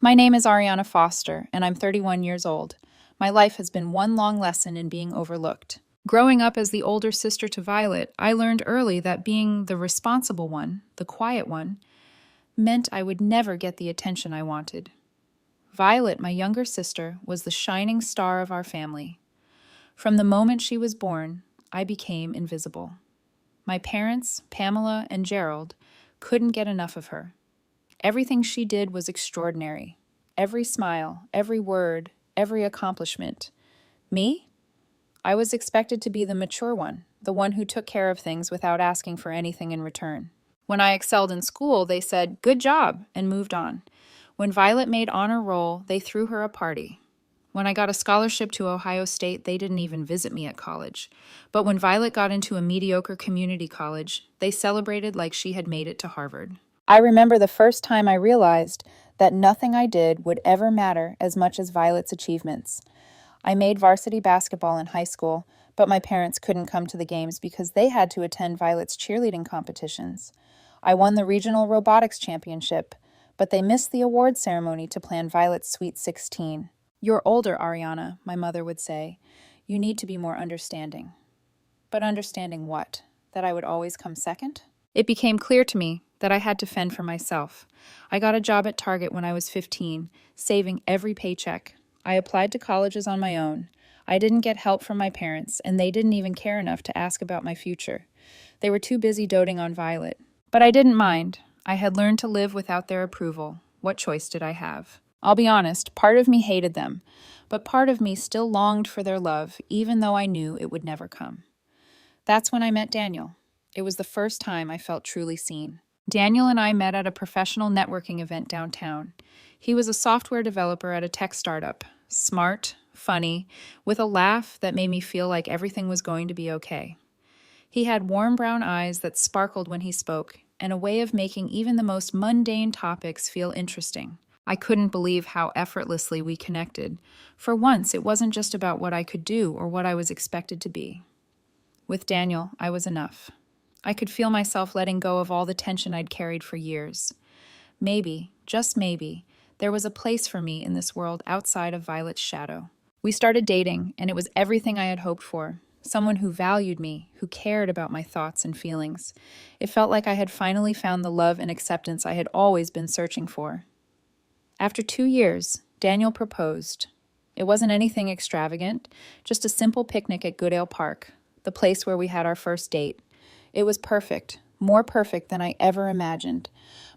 My name is Ariana Foster, and I'm 31 years old. My life has been one long lesson in being overlooked. Growing up as the older sister to Violet, I learned early that being the responsible one, the quiet one, meant I would never get the attention I wanted. Violet, my younger sister, was the shining star of our family. From the moment she was born, I became invisible. My parents, Pamela and Gerald, couldn't get enough of her. Everything she did was extraordinary. Every smile, every word, every accomplishment. Me? I was expected to be the mature one, the one who took care of things without asking for anything in return. When I excelled in school, they said, "Good job," and moved on. When Violet made honor roll, they threw her a party. When I got a scholarship to Ohio State, they didn't even visit me at college. But when Violet got into a mediocre community college, they celebrated like she had made it to Harvard. I remember the first time I realized that nothing I did would ever matter as much as Violet's achievements. I made varsity basketball in high school, but my parents couldn't come to the games because they had to attend Violet's cheerleading competitions. I won the regional robotics championship, but they missed the award ceremony to plan Violet's Sweet 16. "You're older, Ariana," my mother would say. "You need to be more understanding." But understanding what? That I would always come second? It became clear to me that I had to fend for myself. I got a job at Target when I was 15, saving every paycheck. I applied to colleges on my own. I didn't get help from my parents, and they didn't even care enough to ask about my future. They were too busy doting on Violet. But I didn't mind. I had learned to live without their approval. What choice did I have? I'll be honest, part of me hated them, but part of me still longed for their love, even though I knew it would never come. That's when I met Daniel. It was the first time I felt truly seen. Daniel and I met at a professional networking event downtown. He was a software developer at a tech startup, smart, funny, with a laugh that made me feel like everything was going to be okay. He had warm brown eyes that sparkled when he spoke, and a way of making even the most mundane topics feel interesting. I couldn't believe how effortlessly we connected. For once, it wasn't just about what I could do or what I was expected to be. With Daniel, I was enough. I could feel myself letting go of all the tension I'd carried for years. Maybe, just maybe, there was a place for me in this world outside of Violet's shadow. We started dating, and it was everything I had hoped for. Someone who valued me, who cared about my thoughts and feelings. It felt like I had finally found the love and acceptance I had always been searching for. After 2 years, Daniel proposed. It wasn't anything extravagant, just a simple picnic at Goodale Park, the place where we had our first date. It was perfect, more perfect than I ever imagined.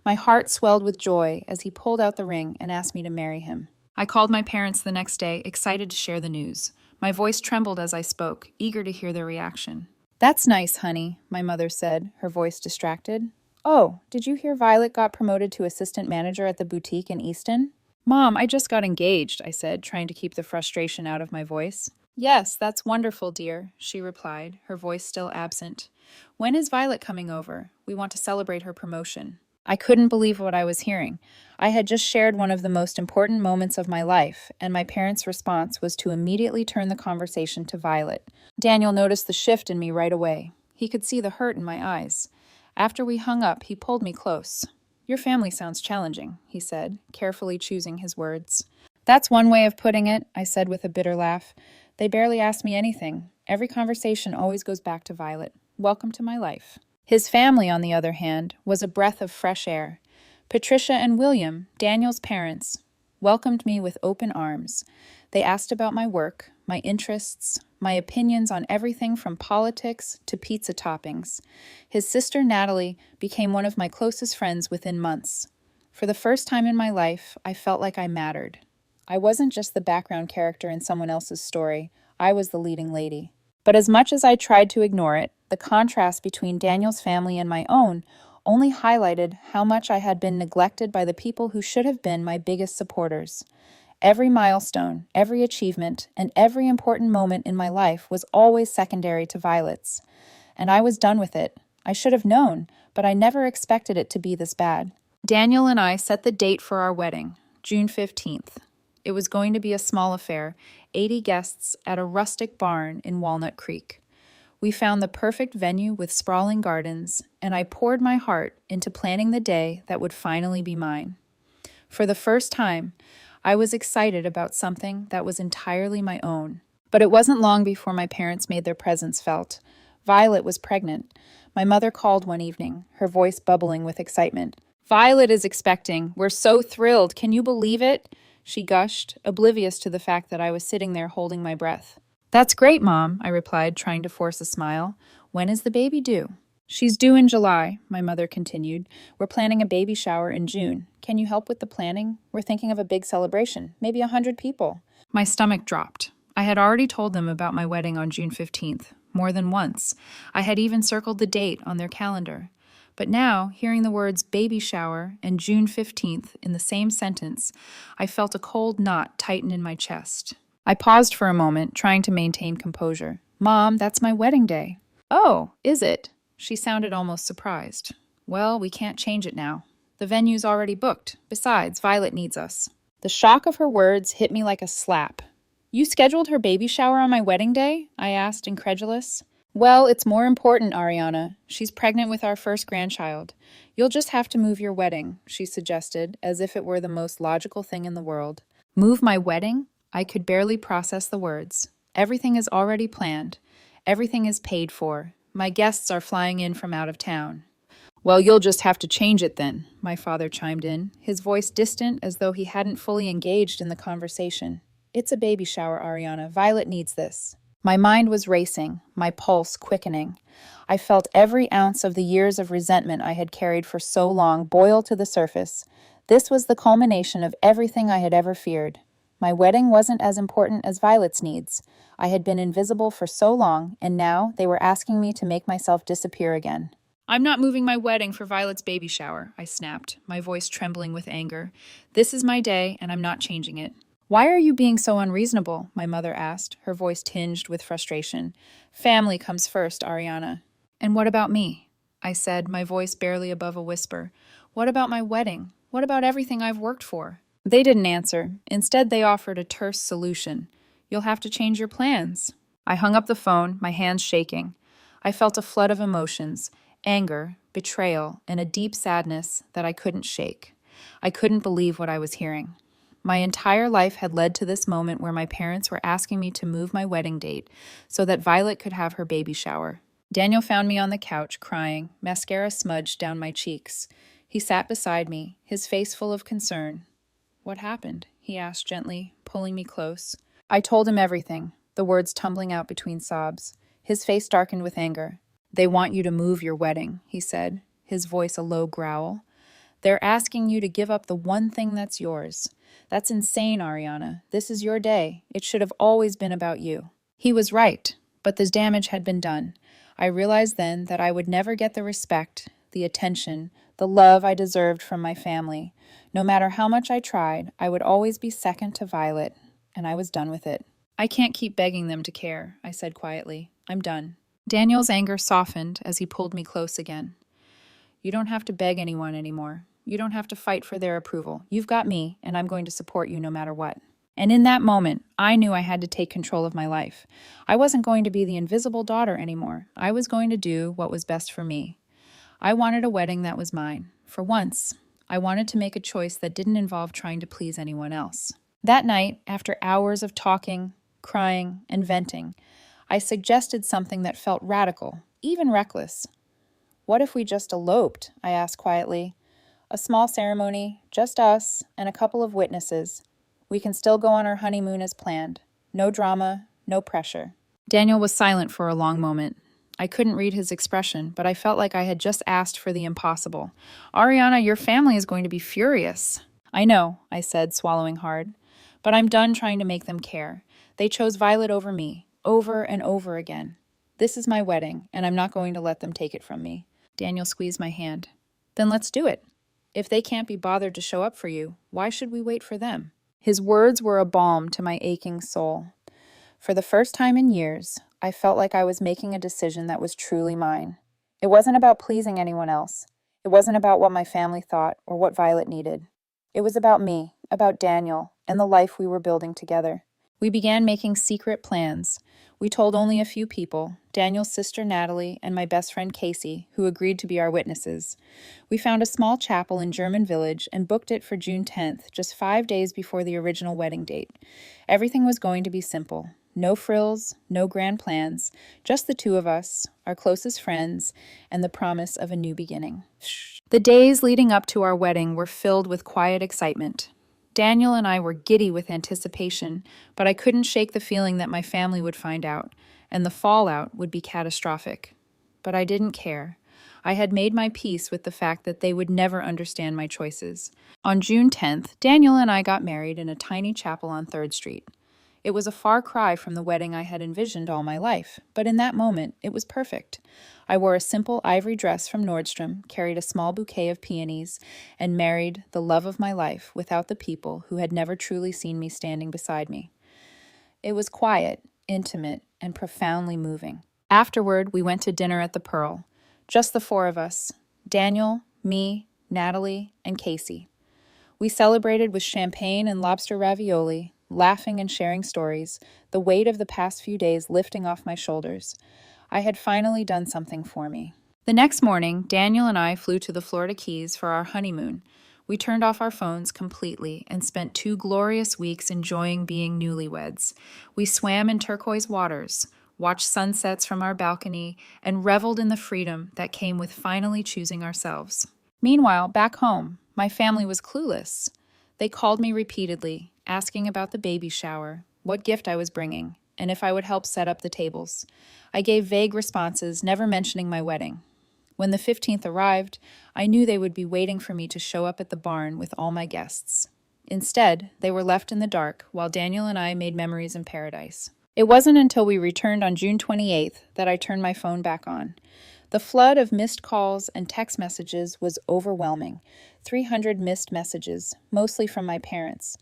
My heart swelled with joy as he pulled out the ring and asked me to marry him. I called my parents the next day, excited to share the news. My voice trembled as I spoke, eager to hear their reaction. "That's nice, honey," my mother said, her voice distracted. "Oh, did you hear Violet got promoted to assistant manager at the boutique in Easton?" "Mom, I just got engaged," I said, trying to keep the frustration out of my voice. "Yes, that's wonderful, dear," she replied, her voice still absent. "When is Violet coming over? We want to celebrate her promotion." I couldn't believe what I was hearing. I had just shared one of the most important moments of my life, and my parents' response was to immediately turn the conversation to Violet. Daniel noticed the shift in me right away. He could see the hurt in my eyes. After we hung up, he pulled me close. "Your family sounds challenging," he said, carefully choosing his words. "That's one way of putting it," I said with a bitter laugh. "They barely ask me anything. Every conversation always goes back to Violet. Welcome to my life." His family, on the other hand, was a breath of fresh air. Patricia and William, Daniel's parents, welcomed me with open arms. They asked about my work, my interests, my opinions on everything from politics to pizza toppings. His sister Natalie became one of my closest friends within months. For the first time in my life, I felt like I mattered. I wasn't just the background character in someone else's story. I was the leading lady. But as much as I tried to ignore it, the contrast between Daniel's family and my own only highlighted how much I had been neglected by the people who should have been my biggest supporters. Every milestone, every achievement, and every important moment in my life was always secondary to Violet's. And I was done with it. I should have known, but I never expected it to be this bad. Daniel and I set the date for our wedding, June 15th. It was going to be a small affair, 80 guests at a rustic barn in Walnut Creek. We found the perfect venue with sprawling gardens, and I poured my heart into planning the day that would finally be mine. For the first time, I was excited about something that was entirely my own. But it wasn't long before my parents made their presence felt. Violet was pregnant. My mother called one evening, her voice bubbling with excitement. "Violet is expecting. We're so thrilled. Can you believe it?" She gushed, oblivious to the fact that I was sitting there holding my breath. "That's great, Mom," I replied, trying to force a smile. "When is the baby due?" "She's due in July," my mother continued. "We're planning a baby shower in June. Can you help with the planning? We're thinking of a big celebration, maybe 100 people." My stomach dropped. I had already told them about my wedding on June 15th, more than once. I had even circled the date on their calendar. But now, hearing the words baby shower and June 15th in the same sentence, I felt a cold knot tighten in my chest. I paused for a moment, trying to maintain composure. "Mom, that's my wedding day." "Oh, is it?" She sounded almost surprised. "Well, we can't change it now. The venue's already booked. Besides, Violet needs us." The shock of her words hit me like a slap. "You scheduled her baby shower on my wedding day?" I asked, incredulous. "Well, it's more important, Ariana. She's pregnant with our first grandchild. You'll just have to move your wedding," she suggested, as if it were the most logical thing in the world. Move my wedding? I could barely process the words. Everything is already planned. Everything is paid for. My guests are flying in from out of town. "Well, you'll just have to change it then," my father chimed in, his voice distant as though he hadn't fully engaged in the conversation. "It's a baby shower, Ariana. Violet needs this." My mind was racing, my pulse quickening. I felt every ounce of the years of resentment I had carried for so long boil to the surface. This was the culmination of everything I had ever feared. My wedding wasn't as important as Violet's needs. I had been invisible for so long, and now they were asking me to make myself disappear again. "I'm not moving my wedding for Violet's baby shower," I snapped, my voice trembling with anger. "This is my day, and I'm not changing it." "Why are you being so unreasonable?" my mother asked, her voice tinged with frustration. "Family comes first, Ariana." "And what about me?" I said, my voice barely above a whisper. "What about my wedding? What about everything I've worked for?" They didn't answer. Instead, they offered a terse solution. "You'll have to change your plans." I hung up the phone, my hands shaking. I felt a flood of emotions, anger, betrayal, and a deep sadness that I couldn't shake. I couldn't believe what I was hearing. My entire life had led to this moment where my parents were asking me to move my wedding date so that Violet could have her baby shower. Daniel found me on the couch, crying, mascara smudged down my cheeks. He sat beside me, his face full of concern. "What happened?" he asked gently, pulling me close. I told him everything, the words tumbling out between sobs. His face darkened with anger. "They want you to move your wedding," he said, his voice a low growl. "They're asking you to give up the one thing that's yours. That's insane, Ariana. This is your day. It should have always been about you." He was right, but the damage had been done. I realized then that I would never get the respect, the attention, the love I deserved from my family. No matter how much I tried, I would always be second to Violet, and I was done with it. "I can't keep begging them to care," I said quietly. "I'm done." Daniel's anger softened as he pulled me close again. "You don't have to beg anyone anymore. You don't have to fight for their approval. You've got me, and I'm going to support you no matter what." And in that moment, I knew I had to take control of my life. I wasn't going to be the invisible daughter anymore. I was going to do what was best for me. I wanted a wedding that was mine. For once, I wanted to make a choice that didn't involve trying to please anyone else. That night, after hours of talking, crying, and venting, I suggested something that felt radical, even reckless. "What if we just eloped?" I asked quietly. "A small ceremony, just us, and a couple of witnesses. We can still go on our honeymoon as planned. No drama, no pressure." Daniel was silent for a long moment. I couldn't read his expression, but I felt like I had just asked for the impossible. "Ariana, your family is going to be furious." "I know," I said, swallowing hard. "But I'm done trying to make them care. They chose Violet over me, over and over again. This is my wedding, and I'm not going to let them take it from me." Daniel squeezed my hand. "Then let's do it. If they can't be bothered to show up for you, why should we wait for them?" His words were a balm to my aching soul. For the first time in years, I felt like I was making a decision that was truly mine. It wasn't about pleasing anyone else. It wasn't about what my family thought or what Violet needed. It was about me, about Daniel, and the life we were building together. We began making secret plans. We told only a few people, Daniel's sister Natalie and my best friend Casey, who agreed to be our witnesses. We found a small chapel in German Village and booked it for June 10th, just 5 days before the original wedding date. Everything was going to be simple. No frills, no grand plans, just the two of us, our closest friends, and the promise of a new beginning. The days leading up to our wedding were filled with quiet excitement. Daniel and I were giddy with anticipation, but I couldn't shake the feeling that my family would find out, and the fallout would be catastrophic. But I didn't care. I had made my peace with the fact that they would never understand my choices. On June 10th, Daniel and I got married in a tiny chapel on 3rd Street. It was a far cry from the wedding I had envisioned all my life, but in that moment, it was perfect. I wore a simple ivory dress from Nordstrom, carried a small bouquet of peonies, and married the love of my life without the people who had never truly seen me standing beside me. It was quiet, intimate, and profoundly moving. Afterward, we went to dinner at the Pearl. Just the four of us, Daniel, me, Natalie, and Casey. We celebrated with champagne and lobster ravioli, laughing and sharing stories, the weight of the past few days lifting off my shoulders. I had finally done something for me. The next morning, Daniel and I flew to the Florida Keys for our honeymoon. We turned off our phones completely and spent 2 glorious weeks enjoying being newlyweds. We swam in turquoise waters, watched sunsets from our balcony, and reveled in the freedom that came with finally choosing ourselves. Meanwhile, back home, my family was clueless. They called me repeatedly, asking about the baby shower, what gift I was bringing, and if I would help set up the tables. I gave vague responses, never mentioning my wedding. When the 15th arrived, I knew they would be waiting for me to show up at the barn with all my guests. Instead, they were left in the dark while Daniel and I made memories in paradise. It wasn't until we returned on June 28th that I turned my phone back on. The flood of missed calls and text messages was overwhelming. 300 missed messages, mostly from my parents.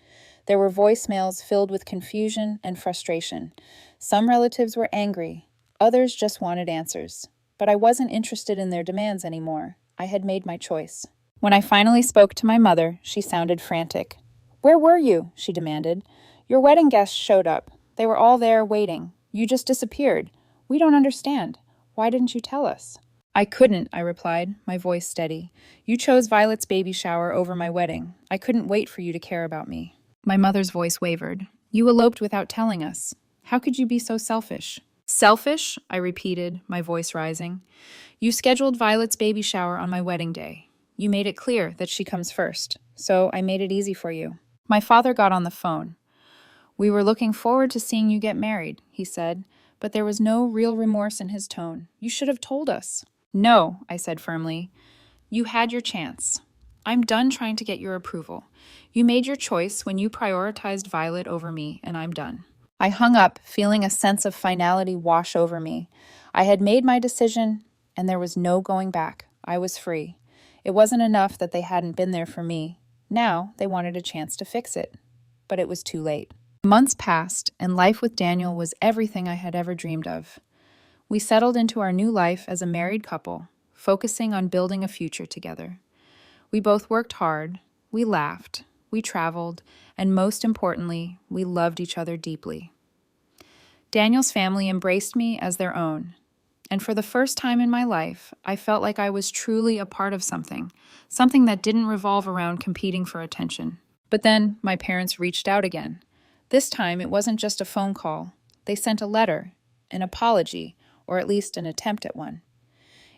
There were voicemails filled with confusion and frustration. Some relatives were angry. Others just wanted answers. But I wasn't interested in their demands anymore. I had made my choice. When I finally spoke to my mother, she sounded frantic. "Where were you?" she demanded. "Your wedding guests showed up. They were all there waiting. You just disappeared. We don't understand. Why didn't you tell us?" "I couldn't," I replied, my voice steady. "You chose Violet's baby shower over my wedding. I couldn't wait for you to care about me." My mother's voice wavered. "You eloped without telling us. How could you be so selfish?" "Selfish?" I repeated, my voice rising. "You scheduled Violet's baby shower on my wedding day. You made it clear that she comes first, so I made it easy for you." My father got on the phone. "We were looking forward to seeing you get married," he said, but there was no real remorse in his tone. "You should have told us." "No," I said firmly. "You had your chance. I'm done trying to get your approval. You made your choice when you prioritized Violet over me, and I'm done." I hung up, feeling a sense of finality wash over me. I had made my decision, and there was no going back. I was free. It wasn't enough that they hadn't been there for me. Now they wanted a chance to fix it. But it was too late. Months passed, and life with Daniel was everything I had ever dreamed of. We settled into our new life as a married couple, focusing on building a future together. We both worked hard, we laughed, we traveled, and most importantly, we loved each other deeply. Daniel's family embraced me as their own, and for the first time in my life, I felt like I was truly a part of something that didn't revolve around competing for attention. But then my parents reached out again. This time, it wasn't just a phone call. They sent a letter, an apology, or at least an attempt at one.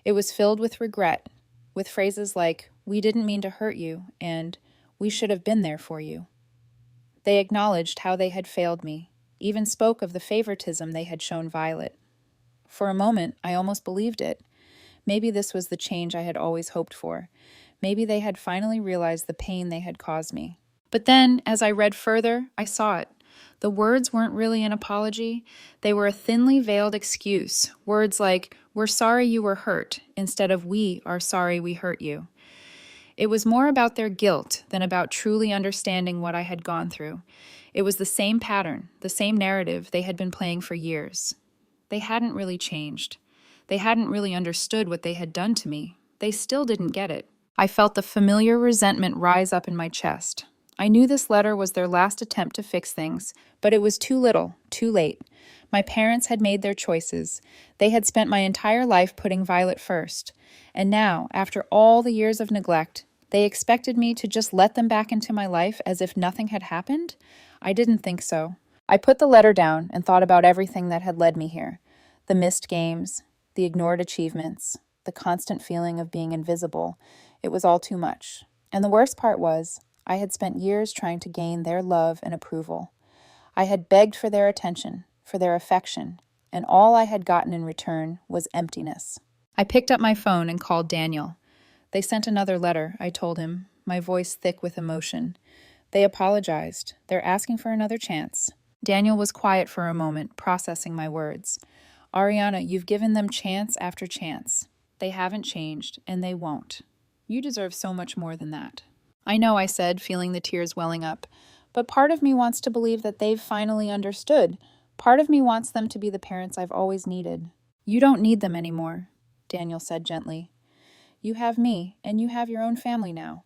It was filled with regret, with phrases like, "We didn't mean to hurt you," and "We should have been there for you." They acknowledged how they had failed me, even spoke of the favoritism they had shown Violet. For a moment, I almost believed it. Maybe this was the change I had always hoped for. Maybe they had finally realized the pain they had caused me. But then, as I read further, I saw it. The words weren't really an apology. They were a thinly veiled excuse. Words like, "We're sorry you were hurt," instead of "We are sorry we hurt you." It was more about their guilt than about truly understanding what I had gone through. It was the same pattern, the same narrative they had been playing for years. They hadn't really changed. They hadn't really understood what they had done to me. They still didn't get it. I felt the familiar resentment rise up in my chest. I knew this letter was their last attempt to fix things, but it was too little, too late. My parents had made their choices. They had spent my entire life putting Violet first. And now, after all the years of neglect, they expected me to just let them back into my life as if nothing had happened? I didn't think so. I put the letter down and thought about everything that had led me here. The missed games, the ignored achievements, the constant feeling of being invisible. It was all too much. And the worst part was, I had spent years trying to gain their love and approval. I had begged for their attention, for their affection, and all I had gotten in return was emptiness. I picked up my phone and called Daniel. They sent another letter, I told him, my voice thick with emotion. They apologized. They're asking for another chance. Daniel was quiet for a moment, processing my words. Ariana, you've given them chance after chance. They haven't changed, and they won't. You deserve so much more than that. I know, I said, feeling the tears welling up. But part of me wants to believe that they've finally understood. Part of me wants them to be the parents I've always needed. You don't need them anymore, Daniel said gently. You have me, and you have your own family now.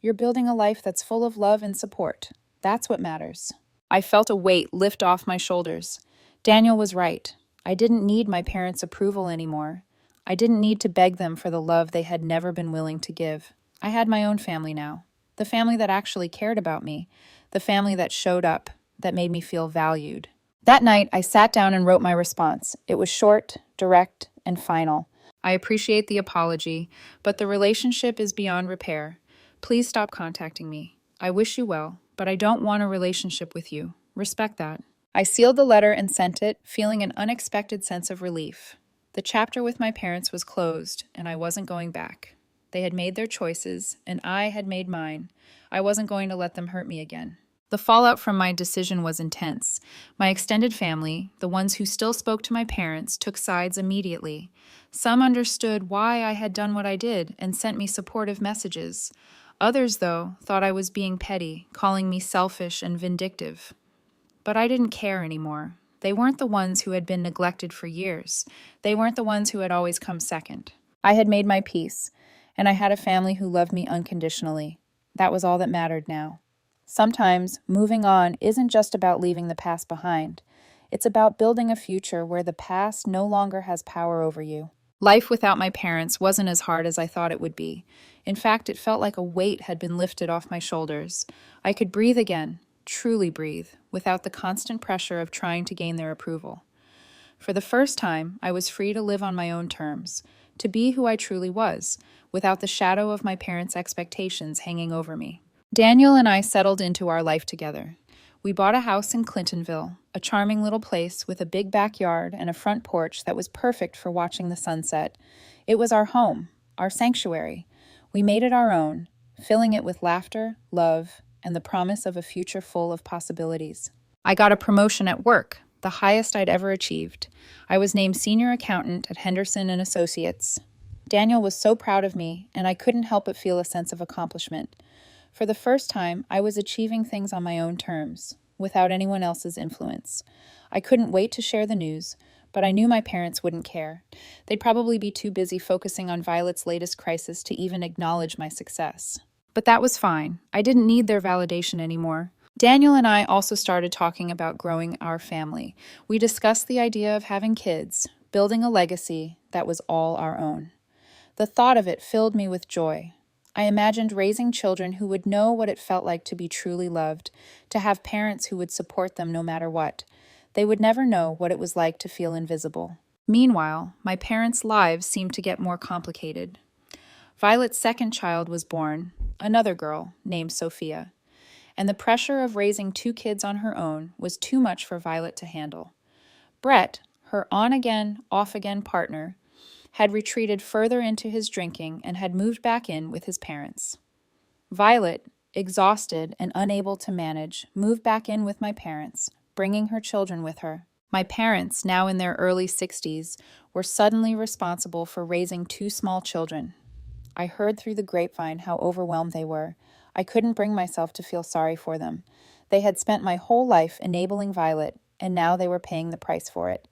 You're building a life that's full of love and support. That's what matters. I felt a weight lift off my shoulders. Daniel was right. I didn't need my parents' approval anymore. I didn't need to beg them for the love they had never been willing to give. I had my own family now. The family that actually cared about me. The family that showed up, that made me feel valued. That night, I sat down and wrote my response. It was short, direct, and final. I appreciate the apology, but the relationship is beyond repair. Please stop contacting me. I wish you well, but I don't want a relationship with you. Respect that. I sealed the letter and sent it, feeling an unexpected sense of relief. The chapter with my parents was closed, and I wasn't going back. They had made their choices, and I had made mine. I wasn't going to let them hurt me again. The fallout from my decision was intense. My extended family, the ones who still spoke to my parents, took sides immediately. Some understood why I had done what I did and sent me supportive messages. Others, though, thought I was being petty, calling me selfish and vindictive. But I didn't care anymore. They weren't the ones who had been neglected for years. They weren't the ones who had always come second. I had made my peace, and I had a family who loved me unconditionally. That was all that mattered now. Sometimes, moving on isn't just about leaving the past behind. It's about building a future where the past no longer has power over you. Life without my parents wasn't as hard as I thought it would be. In fact, it felt like a weight had been lifted off my shoulders. I could breathe again, truly breathe, without the constant pressure of trying to gain their approval. For the first time, I was free to live on my own terms, to be who I truly was, without the shadow of my parents' expectations hanging over me. Daniel and I settled into our life together. We bought a house in Clintonville, a charming little place with a big backyard and a front porch that was perfect for watching the sunset. It was our home, our sanctuary. We made it our own, filling it with laughter, love, and the promise of a future full of possibilities. I got a promotion at work, the highest I'd ever achieved. I was named senior accountant at Henderson and Associates. Daniel was so proud of me, and I couldn't help but feel a sense of accomplishment. For the first time, I was achieving things on my own terms, without anyone else's influence. I couldn't wait to share the news, but I knew my parents wouldn't care. They'd probably be too busy focusing on Violet's latest crisis to even acknowledge my success. But that was fine. I didn't need their validation anymore. Daniel and I also started talking about growing our family. We discussed the idea of having kids, building a legacy that was all our own. The thought of it filled me with joy. I imagined raising children who would know what it felt like to be truly loved, to have parents who would support them no matter what. They would never know what it was like to feel invisible. Meanwhile, my parents' lives seemed to get more complicated. Violet's second child was born, another girl named Sophia, and the pressure of raising 2 kids on her own was too much for Violet to handle. Brett, her on-again, off-again partner, had retreated further into his drinking and had moved back in with his parents. Violet, exhausted and unable to manage, moved back in with my parents, bringing her children with her. My parents, now in their early 60s, were suddenly responsible for raising 2 small children. I heard through the grapevine how overwhelmed they were. I couldn't bring myself to feel sorry for them. They had spent my whole life enabling Violet, and now they were paying the price for it.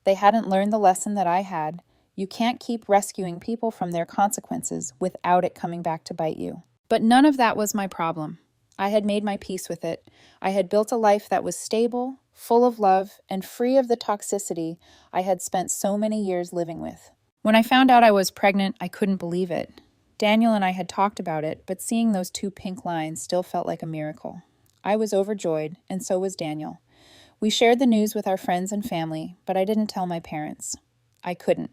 They hadn't learned the lesson that I had. You can't keep rescuing people from their consequences without it coming back to bite you. But none of that was my problem. I had made my peace with it. I had built a life that was stable, full of love, and free of the toxicity I had spent so many years living with. When I found out I was pregnant, I couldn't believe it. Daniel and I had talked about it, but seeing those 2 pink lines still felt like a miracle. I was overjoyed, and so was Daniel. We shared the news with our friends and family, but I didn't tell my parents. I couldn't.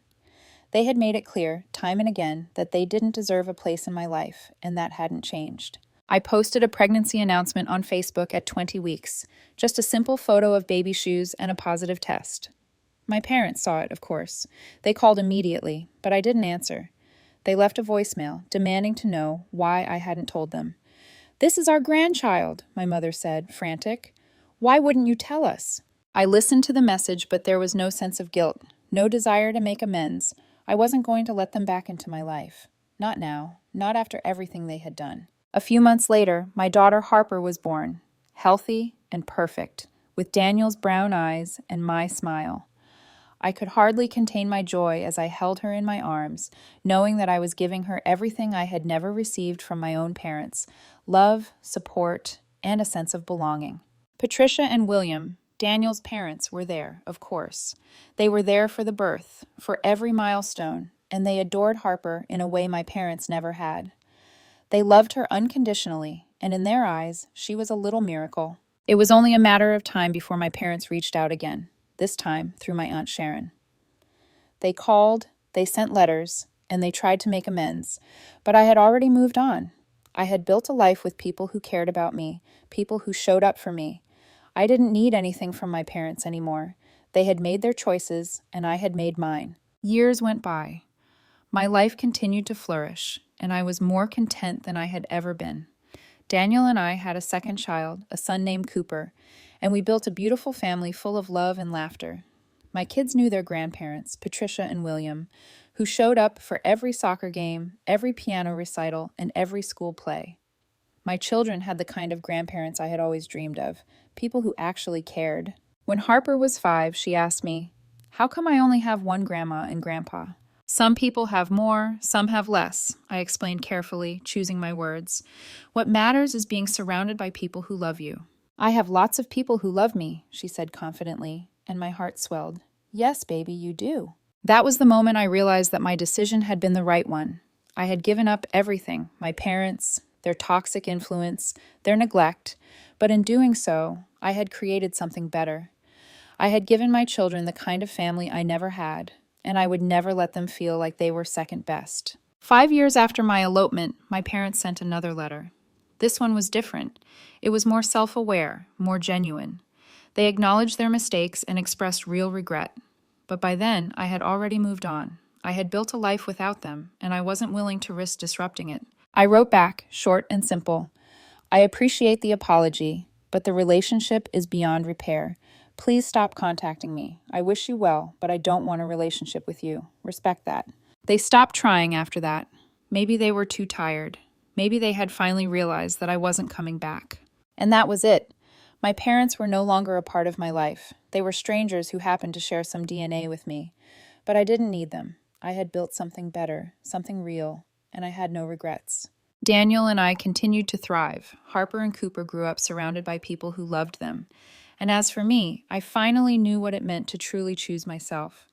They had made it clear, time and again, that they didn't deserve a place in my life, and that hadn't changed. I posted a pregnancy announcement on Facebook at 20 weeks, just a simple photo of baby shoes and a positive test. My parents saw it, of course. They called immediately, but I didn't answer. They left a voicemail, demanding to know why I hadn't told them. "This is our grandchild," my mother said, frantic. "Why wouldn't you tell us?" I listened to the message, but there was no sense of guilt, no desire to make amends. I wasn't going to let them back into my life. Not now, not after everything they had done. A few months later, my daughter Harper was born, healthy and perfect, with Daniel's brown eyes and my smile. I could hardly contain my joy as I held her in my arms, knowing that I was giving her everything I had never received from my own parents: love, support, and a sense of belonging. Patricia and William, Daniel's parents, were there, of course. They were there for the birth, for every milestone, and they adored Harper in a way my parents never had. They loved her unconditionally, and in their eyes, she was a little miracle. It was only a matter of time before my parents reached out again, this time through my Aunt Sharon. They called, they sent letters, and they tried to make amends, but I had already moved on. I had built a life with people who cared about me, people who showed up for me. I didn't need anything from my parents anymore. They had made their choices, and I had made mine. Years went by. My life continued to flourish, and I was more content than I had ever been. Daniel and I had a second child, a son named Cooper, and we built a beautiful family full of love and laughter. My kids knew their grandparents, Patricia and William, who showed up for every soccer game, every piano recital, and every school play. My children had the kind of grandparents I had always dreamed of, people who actually cared. When Harper was 5, she asked me, "How come I only have one grandma and grandpa?" "Some people have more, some have less," I explained carefully, choosing my words. "What matters is being surrounded by people who love you." "I have lots of people who love me," she said confidently, and my heart swelled. "Yes, baby, you do." That was the moment I realized that my decision had been the right one. I had given up everything, my parents, their toxic influence, their neglect, but in doing so, I had created something better. I had given my children the kind of family I never had, and I would never let them feel like they were second best. 5 years after my elopement, my parents sent another letter. This one was different. It was more self-aware, more genuine. They acknowledged their mistakes and expressed real regret. But by then, I had already moved on. I had built a life without them, and I wasn't willing to risk disrupting it. I wrote back, short and simple. "I appreciate the apology, but the relationship is beyond repair. Please stop contacting me. I wish you well, but I don't want a relationship with you. Respect that." They stopped trying after that. Maybe they were too tired. Maybe they had finally realized that I wasn't coming back. And that was it. My parents were no longer a part of my life. They were strangers who happened to share some DNA with me. But I didn't need them. I had built something better, something real, and I had no regrets. Daniel and I continued to thrive. Harper and Cooper grew up surrounded by people who loved them. And as for me, I finally knew what it meant to truly choose myself.